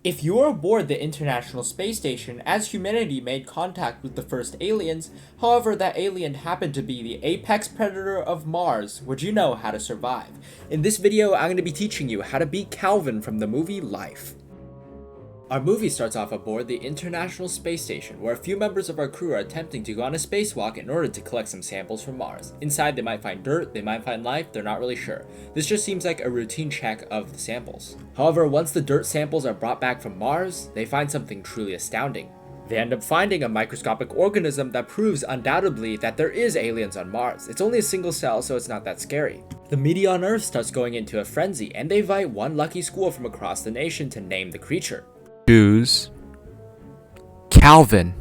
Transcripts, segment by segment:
If you were aboard the International Space Station as humanity made contact with the first aliens, however that alien happened to be the apex predator of Mars, would you know how to survive? In this video, I'm going to be teaching you how to beat Calvin from the movie Life. Our movie starts off aboard the International Space Station, where a few members of our crew are attempting to go on a spacewalk in order to collect some samples from Mars. Inside, they might find dirt, they might find life, they're not really sure. This just seems like a routine check of the samples. However, once the dirt samples are brought back from Mars, they find something truly astounding. They end up finding a microscopic organism that proves undoubtedly that there is aliens on Mars. It's only a single cell, so it's not that scary. The media on Earth starts going into a frenzy, and they invite one lucky school from across the nation to name the creature. Choose Calvin.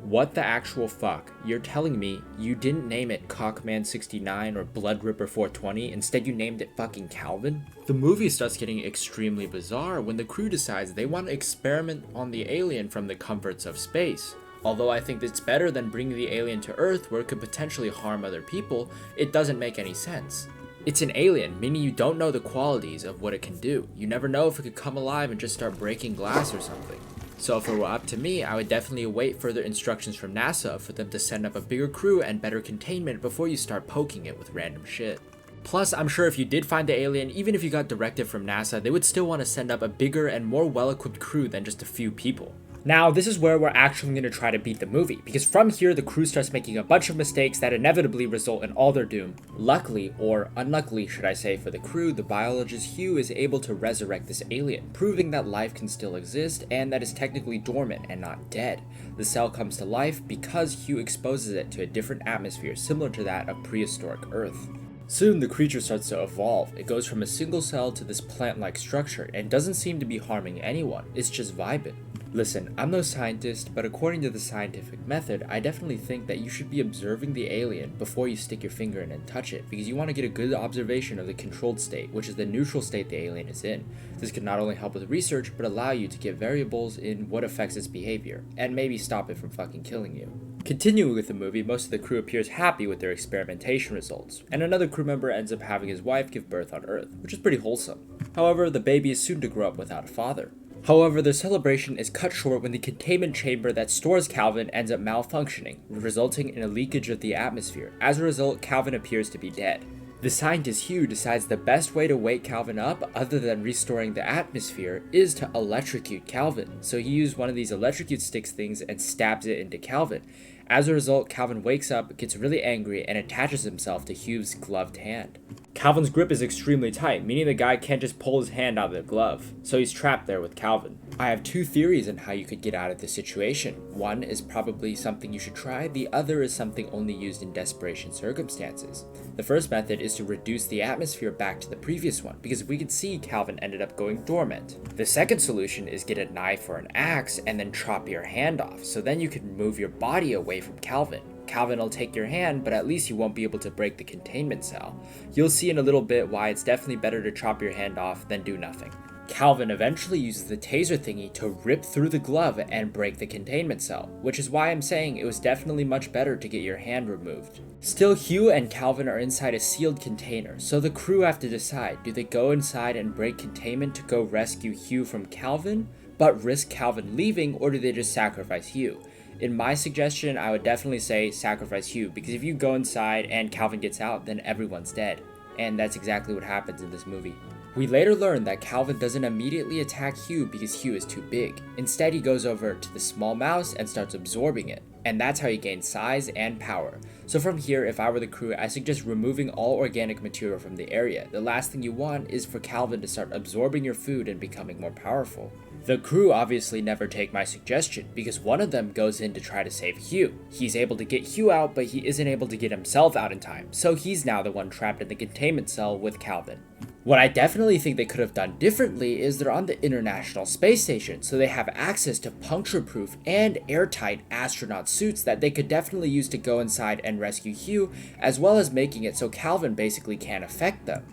What the actual fuck? You're telling me you didn't name it Cockman69 or Blood Ripper 420, instead you named it fucking Calvin? The movie starts getting extremely bizarre when the crew decides they want to experiment on the alien from the comforts of space. Although I think it's better than bringing the alien to Earth where it could potentially harm other people, it doesn't make any sense. It's an alien, meaning you don't know the qualities of what it can do. You never know if it could come alive and just start breaking glass or something. So if it were up to me, I would definitely await further instructions from NASA for them to send up a bigger crew and better containment before you start poking it with random shit. Plus, I'm sure if you did find the alien, even if you got directive from NASA, they would still want to send up a bigger and more well-equipped crew than just a few people. Now, this is where we're actually going to try to beat the movie, because from here the crew starts making a bunch of mistakes that inevitably result in all their doom. Luckily, or unluckily should I say for the crew, the biologist Hugh is able to resurrect this alien, proving that life can still exist and that it's technically dormant and not dead. The cell comes to life because Hugh exposes it to a different atmosphere similar to that of prehistoric Earth. Soon the creature starts to evolve. It goes from a single cell to this plant-like structure and doesn't seem to be harming anyone, it's just vibing. Listen, I'm no scientist, but according to the scientific method, I definitely think that you should be observing the alien before you stick your finger in and touch it, because you want to get a good observation of the controlled state, which is the neutral state the alien is in. This could not only help with research, but allow you to get variables in what affects its behavior, and maybe stop it from fucking killing you. Continuing with the movie, most of the crew appears happy with their experimentation results, and another crew member ends up having his wife give birth on Earth, which is pretty wholesome. However, the baby is soon to grow up without a father. However, their celebration is cut short when the containment chamber that stores Calvin ends up malfunctioning, resulting in a leakage of the atmosphere. As a result, Calvin appears to be dead. The scientist Hugh decides the best way to wake Calvin up, other than restoring the atmosphere, is to electrocute Calvin. So he used one of these electrocute sticks things and stabs it into Calvin. As a result, Calvin wakes up, gets really angry, and attaches himself to Hugh's gloved hand. Calvin's grip is extremely tight, meaning the guy can't just pull his hand out of the glove, so he's trapped there with Calvin. I have two theories on how you could get out of this situation. One is probably something you should try, the other is something only used in desperation circumstances. The first method is to reduce the atmosphere back to the previous one, because we could see Calvin ended up going dormant. The second solution is get a knife or an axe and then chop your hand off, so then you can move your body away from Calvin. Calvin will take your hand, but at least you won't be able to break the containment cell. You'll see in a little bit why it's definitely better to chop your hand off than do nothing. Calvin eventually uses the taser thingy to rip through the glove and break the containment cell, which is why I'm saying it was definitely much better to get your hand removed. Still, Hugh and Calvin are inside a sealed container, so the crew have to decide, do they go inside and break containment to go rescue Hugh from Calvin, but risk Calvin leaving, or do they just sacrifice Hugh? In my suggestion, I would definitely say sacrifice Hugh, because if you go inside and Calvin gets out, then everyone's dead. And that's exactly what happens in this movie. We later learn that Calvin doesn't immediately attack Hugh because Hugh is too big. Instead, he goes over to the small mouse and starts absorbing it. And that's how he gains size and power. So from here, if I were the crew, I suggest removing all organic material from the area. The last thing you want is for Calvin to start absorbing your food and becoming more powerful. The crew obviously never take my suggestion, because one of them goes in to try to save Hugh. He's able to get Hugh out, but he isn't able to get himself out in time, so he's now the one trapped in the containment cell with Calvin. What I definitely think they could have done differently is they're on the International Space Station, so they have access to puncture-proof and airtight astronaut suits that they could definitely use to go inside and rescue Hugh, as well as making it so Calvin basically can't affect them.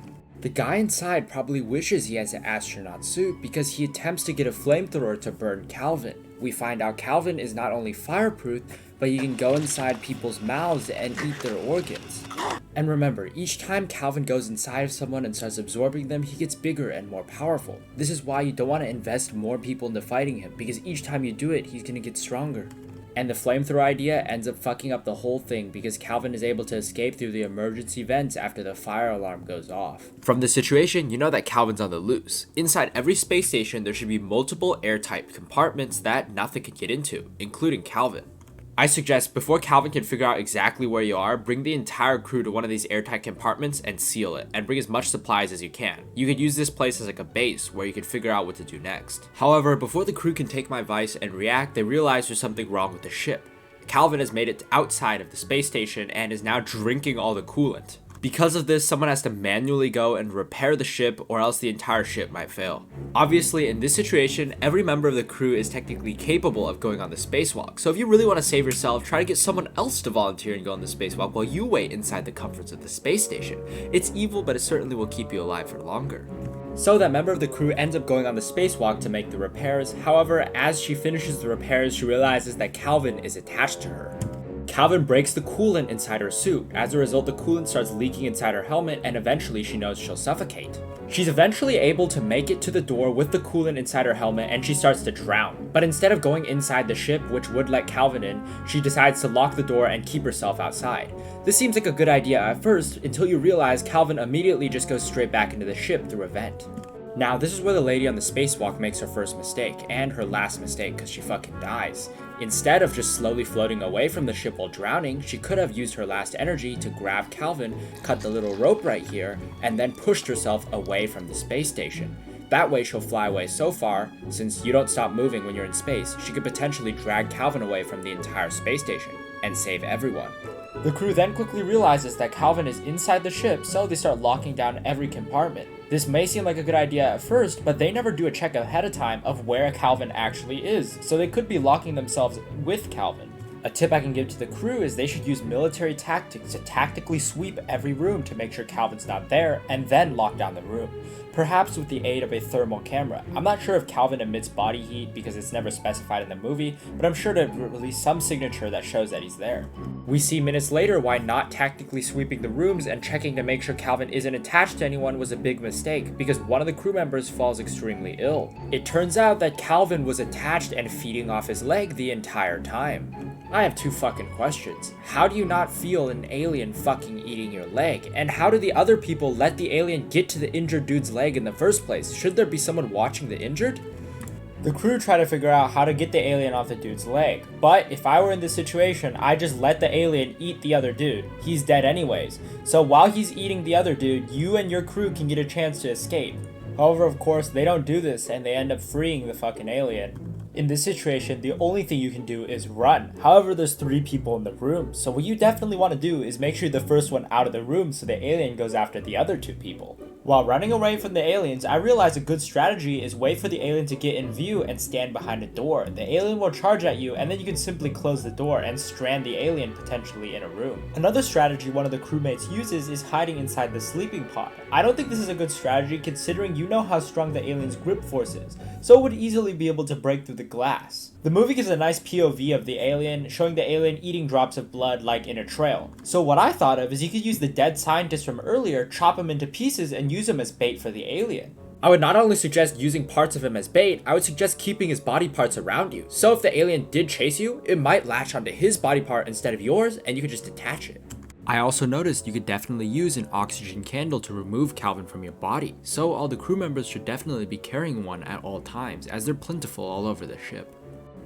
The guy inside probably wishes he has an astronaut suit because he attempts to get a flamethrower to burn Calvin. We find out Calvin is not only fireproof, but he can go inside people's mouths and eat their organs. And remember, each time Calvin goes inside of someone and starts absorbing them, he gets bigger and more powerful. This is why you don't want to invest more people into fighting him, because each time you do it, he's going to get stronger. And the flamethrower idea ends up fucking up the whole thing because Calvin is able to escape through the emergency vents after the fire alarm goes off. From this situation, you know that Calvin's on the loose. Inside every space station, there should be multiple airtight compartments that nothing can get into, including Calvin. I suggest before Calvin can figure out exactly where you are, bring the entire crew to one of these airtight compartments and seal it, and bring as much supplies as you can. You could use this place as like a base where you could figure out what to do next. However, before the crew can take my advice and react, they realize there's something wrong with the ship. Calvin has made it outside of the space station and is now drinking all the coolant. Because of this, someone has to manually go and repair the ship or else the entire ship might fail. Obviously, in this situation, every member of the crew is technically capable of going on the spacewalk. So if you really want to save yourself, try to get someone else to volunteer and go on the spacewalk while you wait inside the comforts of the space station. It's evil, but it certainly will keep you alive for longer. So that member of the crew ends up going on the spacewalk to make the repairs. However, as she finishes the repairs, she realizes that Calvin is attached to her. Calvin breaks the coolant inside her suit. As a result, the coolant starts leaking inside her helmet, and eventually she knows she'll suffocate. She's eventually able to make it to the door with the coolant inside her helmet, and she starts to drown. But instead of going inside the ship, which would let Calvin in, she decides to lock the door and keep herself outside. This seems like a good idea at first, until you realize Calvin immediately just goes straight back into the ship through a vent. Now, this is where the lady on the spacewalk makes her first mistake, and her last mistake, because she fucking dies. Instead of just slowly floating away from the ship while drowning, she could have used her last energy to grab Calvin, cut the little rope right here, and then pushed herself away from the space station. That way she'll fly away so far, since you don't stop moving when you're in space, she could potentially drag Calvin away from the entire space station, and save everyone. The crew then quickly realizes that Calvin is inside the ship, so they start locking down every compartment. This may seem like a good idea at first, but they never do a check ahead of time of where Calvin actually is, so they could be locking themselves with Calvin. A tip I can give to the crew is they should use military tactics to tactically sweep every room to make sure Calvin's not there, and then lock down the room. Perhaps with the aid of a thermal camera. I'm not sure if Calvin emits body heat because it's never specified in the movie, but I'm sure to release some signature that shows that he's there. We see minutes later why not tactically sweeping the rooms and checking to make sure Calvin isn't attached to anyone was a big mistake, because one of the crew members falls extremely ill. It turns out that Calvin was attached and feeding off his leg the entire time. I have two fucking questions. How do you not feel an alien fucking eating your leg? And how do the other people let the alien get to the injured dude's leg in the first place? Should there be someone watching the injured? The crew try to figure out how to get the alien off the dude's leg. But if I were in this situation, I'd just let the alien eat the other dude. He's dead anyways. So while he's eating the other dude, you and your crew can get a chance to escape. However, of course, they don't do this and they end up freeing the fucking alien. In this situation, the only thing you can do is run. However, there's 3 people in the room, so what you definitely want to do is make sure the first one out of the room so the alien goes after the other 2 people. While running away from the aliens, I realized a good strategy is wait for the alien to get in view and stand behind a door. The alien will charge at you, and then you can simply close the door and strand the alien potentially in a room. Another strategy one of the crewmates uses is hiding inside the sleeping pod. I don't think this is a good strategy considering you know how strong the alien's grip force is, so it would easily be able to break through the glass. The movie gives a nice POV of the alien, showing the alien eating drops of blood like in a trail. So what I thought of is you could use the dead scientist from earlier, chop him into pieces, and use him as bait for the alien. I would not only suggest using parts of him as bait, I would suggest keeping his body parts around you. So if the alien did chase you, it might latch onto his body part instead of yours, and you could just detach it. I also noticed you could definitely use an oxygen candle to remove Calvin from your body, so all the crew members should definitely be carrying one at all times, as they're plentiful all over the ship.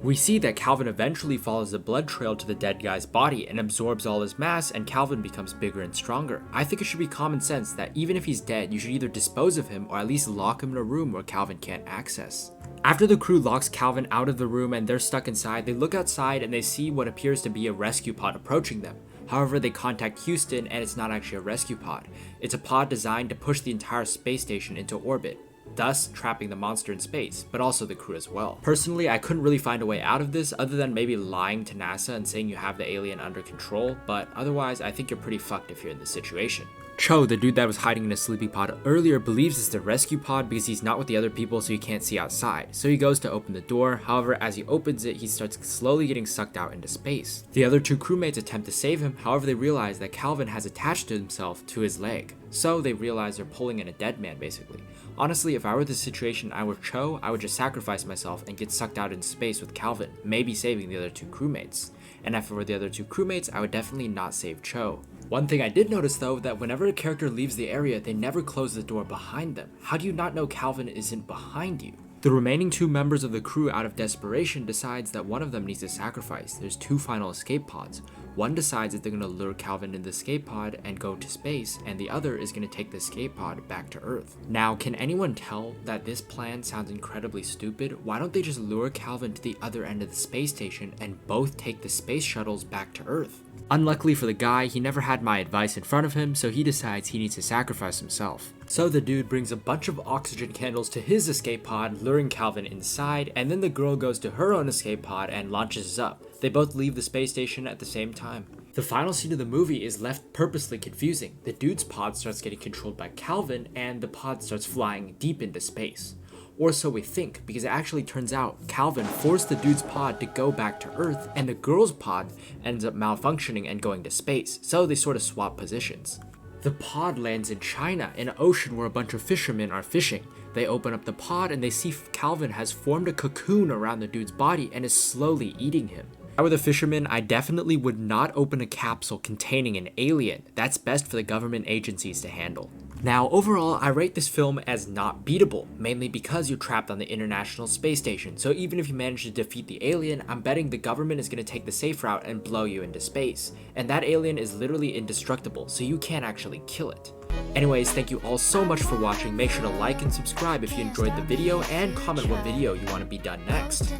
We see that Calvin eventually follows the blood trail to the dead guy's body and absorbs all his mass, and Calvin becomes bigger and stronger. I think it should be common sense that even if he's dead, you should either dispose of him or at least lock him in a room where Calvin can't access. After the crew locks Calvin out of the room and they're stuck inside, they look outside and they see what appears to be a rescue pod approaching them. However, they contact Houston and it's not actually a rescue pod. It's a pod designed to push the entire space station into orbit, thus trapping the monster in space, but also the crew as well. Personally, I couldn't really find a way out of this other than maybe lying to NASA and saying you have the alien under control, but otherwise I think you're pretty fucked if you're in this situation. Cho, the dude that was hiding in a sleeping pod earlier, believes it's the rescue pod because he's not with the other people, so he can't see outside. So he goes to open the door. However, as he opens it, he starts slowly getting sucked out into space. The other two crewmates attempt to save him. However, they realize that Calvin has attached himself to his leg. So they realize they're pulling in a dead man, basically. Honestly, if I were the situation I were Cho, I would just sacrifice myself and get sucked out into space with Calvin, maybe saving the other two crewmates. And if it were the other two crewmates, I would definitely not save Cho. One thing I did notice though, that whenever a character leaves the area, they never close the door behind them. How do you not know Calvin isn't behind you? The remaining two members of the crew, out of desperation, decides that one of them needs to sacrifice. There's two final escape pods. One decides that they're going to lure Calvin in the escape pod and go to space, and the other is going to take the escape pod back to Earth. Now, can anyone tell that this plan sounds incredibly stupid? Why don't they just lure Calvin to the other end of the space station and both take the space shuttles back to Earth? Unluckily for the guy, he never had my advice in front of him, so he decides he needs to sacrifice himself. So the dude brings a bunch of oxygen candles to his escape pod, luring Calvin inside, and then the girl goes to her own escape pod and launches up. They both leave the space station at the same time. The final scene of the movie is left purposely confusing. The dude's pod starts getting controlled by Calvin, and the pod starts flying deep into space. Or so we think, because it actually turns out Calvin forced the dude's pod to go back to Earth, and the girl's pod ends up malfunctioning and going to space, so they sort of swap positions. The pod lands in China, in an ocean where a bunch of fishermen are fishing. They open up the pod and they see Calvin has formed a cocoon around the dude's body and is slowly eating him. If I were the fisherman, I definitely would not open a capsule containing an alien. That's best for the government agencies to handle. Now, overall, I rate this film as not beatable, mainly because you're trapped on the International Space Station, so even if you manage to defeat the alien, I'm betting the government is going to take the safe route and blow you into space. And that alien is literally indestructible, so you can't actually kill it. Anyways, thank you all so much for watching. Make sure to like and subscribe if you enjoyed the video, and comment what video you want to be done next.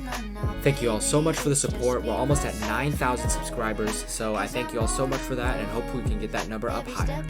Thank you all so much for the support. We're almost at 9,000 subscribers, so I thank you all so much for that, and hopefully we can get that number up higher.